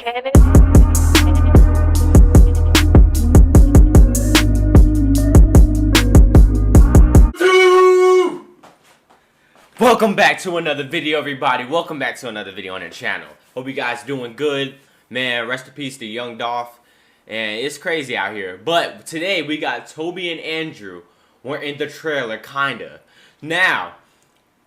cannon. Welcome back to another video, everybody. Welcome back to another video on the channel. Hope you guys doing good. Man, rest in peace to young Dolph. And it's crazy out here. But today we got Toby and Andrew. We're in the trailer, kinda. Now,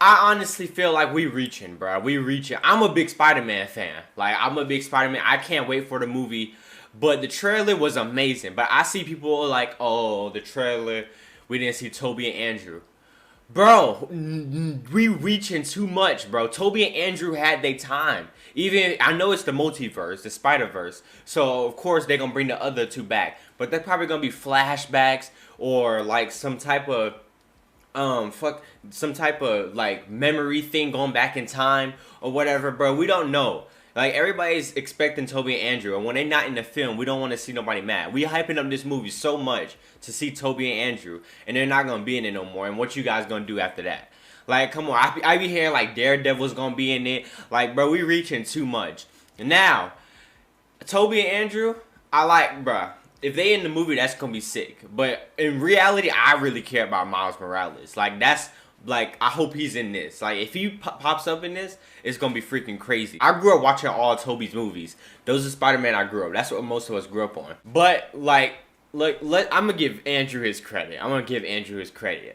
I honestly feel like we reaching, bro. We reaching. I'm a big Spider-Man fan. Like, I'm a big Spider-Man. I can't wait for the movie. But the trailer was amazing. But I see people like, oh, the trailer, we didn't see Toby and Andrew. Bro, we reaching too much, bro. Toby and Andrew had their time. Even, I know it's the multiverse, the Spider-Verse. So, of course, they're going to bring the other two back. But they're probably going to be flashbacks or, like, some type of, like, memory thing going back in time or whatever, bro. We don't know. Like, everybody's expecting Toby and Andrew, and when they're not in the film, we don't want to see nobody mad. We hyping up this movie so much to see Toby and Andrew, and they're not going to be in it no more, and what you guys going to do after that? Like, come on, I be hearing, like, Daredevil's going to be in it. Like, bro, we reaching too much. And now, Toby and Andrew, I like, bro, if they in the movie, that's going to be sick. But in reality, I really care about Miles Morales. Like, that's... Like, I hope he's in this. Like, if he pops up in this, it's gonna be freaking crazy. I grew up watching all Toby's movies. Those are Spider-Man I grew up. That's what most of us grew up on. But, like I'm gonna give Andrew his credit.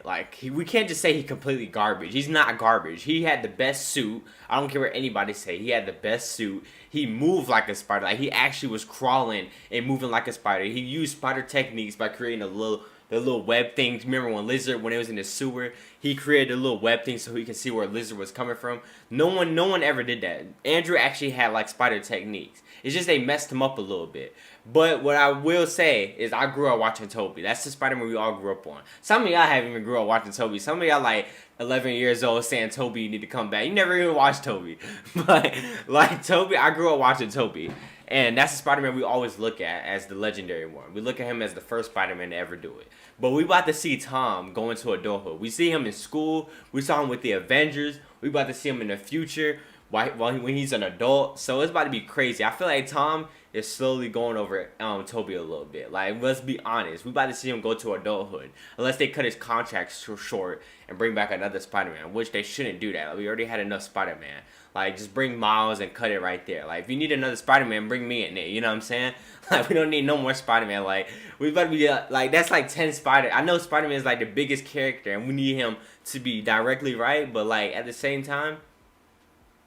Like, we can't just say he's completely garbage. He's not garbage. He had the best suit. I don't care what anybody say. He had the best suit. He moved like a spider. Like, he actually was crawling and moving like a spider. He used spider techniques by creating the little web things. Remember when Lizard, when it was in the sewer, he created a little web thing so he could see where Lizard was coming from. No one ever did that. Andrew actually had like spider techniques. It's just they messed him up a little bit. But what I will say is I grew up watching Toby. That's the Spider-Man we all grew up on. Some of y'all haven't even grew up watching Toby. Some of y'all like 11 years old saying Toby, you need to come back. You never even watched Toby. But like Toby, I grew up watching Toby. And that's the Spider-Man we always look at as the legendary one. We look at him as the first Spider-Man to ever do it. But we about to see Tom go into adulthood. We see him in school. We saw him with the Avengers. We about to see him in the future when he's an adult. So it's about to be crazy. I feel like Tom is slowly going over Toby a little bit. Like, let's be honest. We about to see him go to adulthood. Unless they cut his contract short and bring back another Spider-Man. Which they shouldn't do that. Like, we already had enough Spider-Man. Like, just bring Miles and cut it right there. Like, if you need another Spider-Man, bring me in there. You know what I'm saying? Like, we don't need no more Spider-Man. Like, we about to be, like, that's like 10 Spider... I know Spider-Man is, like, the biggest character, and we need him to be directly right, but, like, at the same time,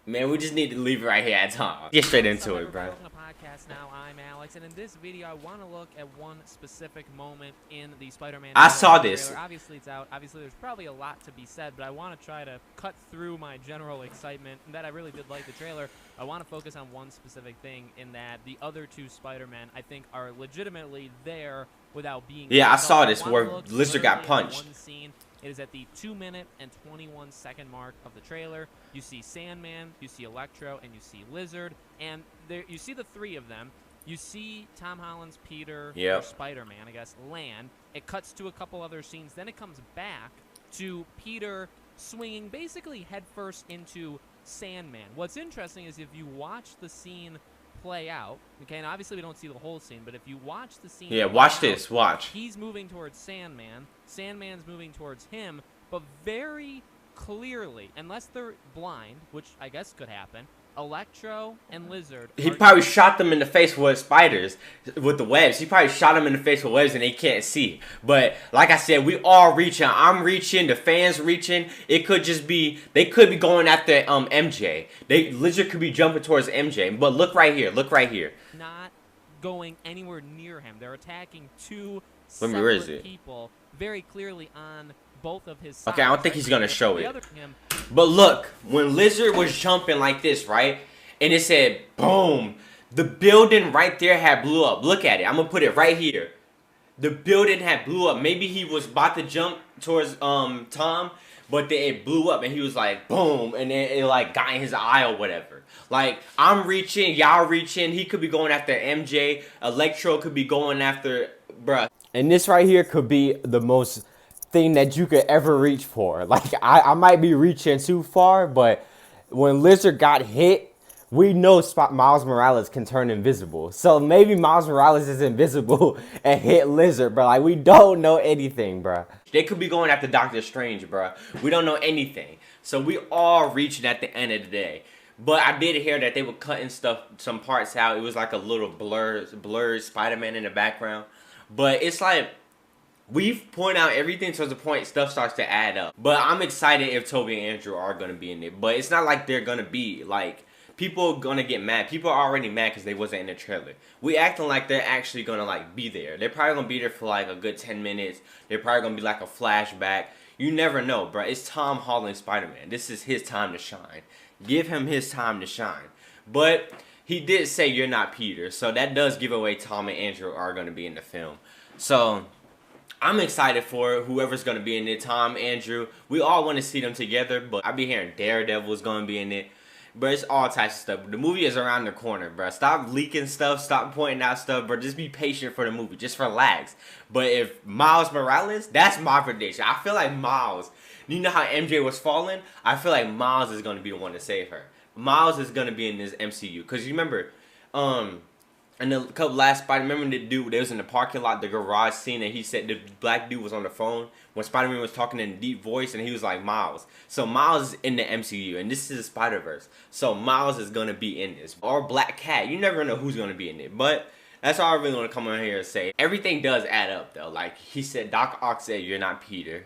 man, we just need to leave it right here at Tom. Get straight into it, bro. Now I'm Alex, and in this video I want to look at one specific moment in the Spider-Man I saw this trailer. Obviously it's out. Obviously there's probably a lot to be said, but I want to try to cut through my general excitement that I really did like the trailer. I want to focus on one specific thing, in that the other two Spider-Man I think are legitimately there without being... Yeah, I saw this where Lizard got punched. One scene. It is at the 2-minute and 21-second mark of the trailer. You see Sandman, you see Electro, and you see Lizard. And there, you see the three of them. You see Tom Holland's Peter, or Spider-Man, I guess, land. It cuts to a couple other scenes. Then it comes back to Peter swinging basically headfirst into Sandman. What's interesting is if you watch the scene play out, okay, and obviously we don't see the whole scene, but if you watch the scene, watch this, watch. He's moving towards Sandman, Sandman's moving towards him, but very clearly, unless they're blind, which I guess could happen, Electro and Lizard... He probably shot them in the face with spiders, with the webs. He probably shot them in the face with webs and they can't see. But, like I said, we all reaching. I'm reaching. The fans reaching. It could just be... They could be going after MJ. Lizard could be jumping towards MJ. But look right here. Look right here. Not going anywhere near him. They're attacking two where is separate it? people very clearly on both of his sides. Okay, I don't think he's going to show it. But look, when Lizard was jumping like this, right? And it said, boom. The building right there had blew up. Look at it. I'm going to put it right here. The building had blew up. Maybe he was about to jump towards Tom, but then it blew up and he was like, boom. And then it like got in his eye or whatever. Like, I'm reaching, y'all reaching. He could be going after MJ. Electro could be going after, bruh. And this right here could be the most thing that you could ever reach for. Like, I might be reaching too far, but when Lizard got hit we know Miles Morales can turn invisible. So maybe Miles Morales is invisible and hit Lizard, bro. Like, we don't know anything, bro. They could be going after Doctor Strange, bro. We don't know anything. So we all reaching at the end of the day. But I did hear that they were cutting some parts out. It was like a little blurred Spider-Man in the background. But it's like, we've pointed out everything to the point stuff starts to add up. But I'm excited if Tobey and Andrew are going to be in it. But it's not like they're going to be. Like, people are going to get mad. People are already mad because they wasn't in the trailer. We acting like they're actually going to, like, be there. They're probably going to be there for, like, a good 10 minutes. They're probably going to be, like, a flashback. You never know, bro. It's Tom Holland Spider-Man. This is his time to shine. Give him his time to shine. But he did say you're not Peter. So that does give away Tom and Andrew are going to be in the film. So I'm excited for whoever's going to be in it. Tom, Andrew. We all want to see them together. But I be hearing Daredevil is going to be in it. But it's all types of stuff. The movie is around the corner, bro. Stop leaking stuff. Stop pointing out stuff, bro. Just be patient for the movie. Just relax. But if Miles Morales, that's my prediction. I feel like Miles, you know how MJ was falling? I feel like Miles is going to be the one to save her. Miles is going to be in this MCU. Because you remember, in the couple last Spider, remember the dude, they was in the parking lot, the garage scene, and he said the black dude was on the phone when Spider-Man was talking in a deep voice, and he was like, Miles. So Miles is in the MCU, and this is the Spider-Verse. So Miles is going to be in this. Or Black Cat. You never know who's going to be in it. But that's all I really want to come on here and say. Everything does add up, though. Like, he said, Doc Ock said, you're not Peter.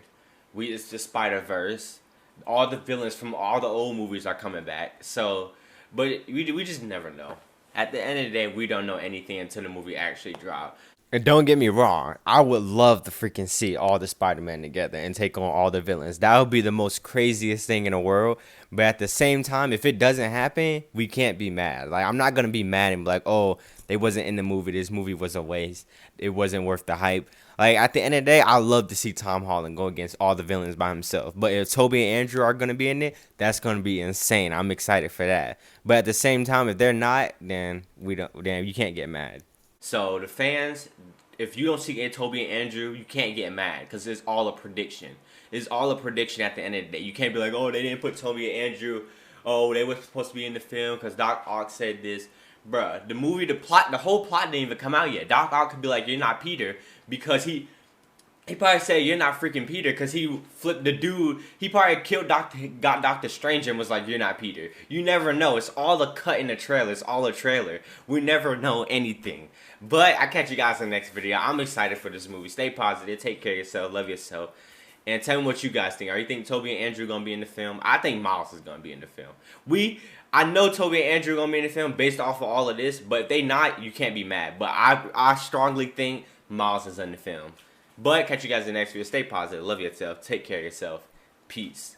It's the Spider-Verse. All the villains from all the old movies are coming back. So, but we just never know. At the end of the day, we don't know anything until the movie actually drops. And don't get me wrong, I would love to freaking see all the Spider-Man together and take on all the villains. That would be the most craziest thing in the world. But at the same time, if it doesn't happen, we can't be mad. Like, I'm not going to be mad and be like, oh, they wasn't in the movie. This movie was a waste. It wasn't worth the hype. Like, at the end of the day, I love to see Tom Holland go against all the villains by himself. But if Tobey and Andrew are going to be in it, that's going to be insane. I'm excited for that. But at the same time, if they're not, then you can't get mad. So the fans, if you don't see Tobey and Andrew, you can't get mad because it's all a prediction. It's all a prediction at the end of the day. You can't be like, oh, they didn't put Tobey and Andrew. Oh, they were supposed to be in the film because Doc Ock said this. Bruh, the whole plot didn't even come out yet. Doc Ock could be like, you're not Peter, because he probably said you're not freaking Peter because he flipped the dude. He probably got Doctor Strange and was like, you're not Peter. You never know. It's all a cut in the trailer. It's all a trailer. We never know anything. But I catch you guys in the next video. I'm excited for this movie. Stay positive. Take care of yourself. Love yourself. And tell me what you guys think. Are you think Tobey and Andrew going to be in the film? I think Miles is going to be in the film. I know Tobey and Andrew are going to be in the film based off of all of this. But if they not, you can't be mad. But I strongly think Miles is in the film. But catch you guys in the next video. Stay positive. Love yourself. Take care of yourself. Peace.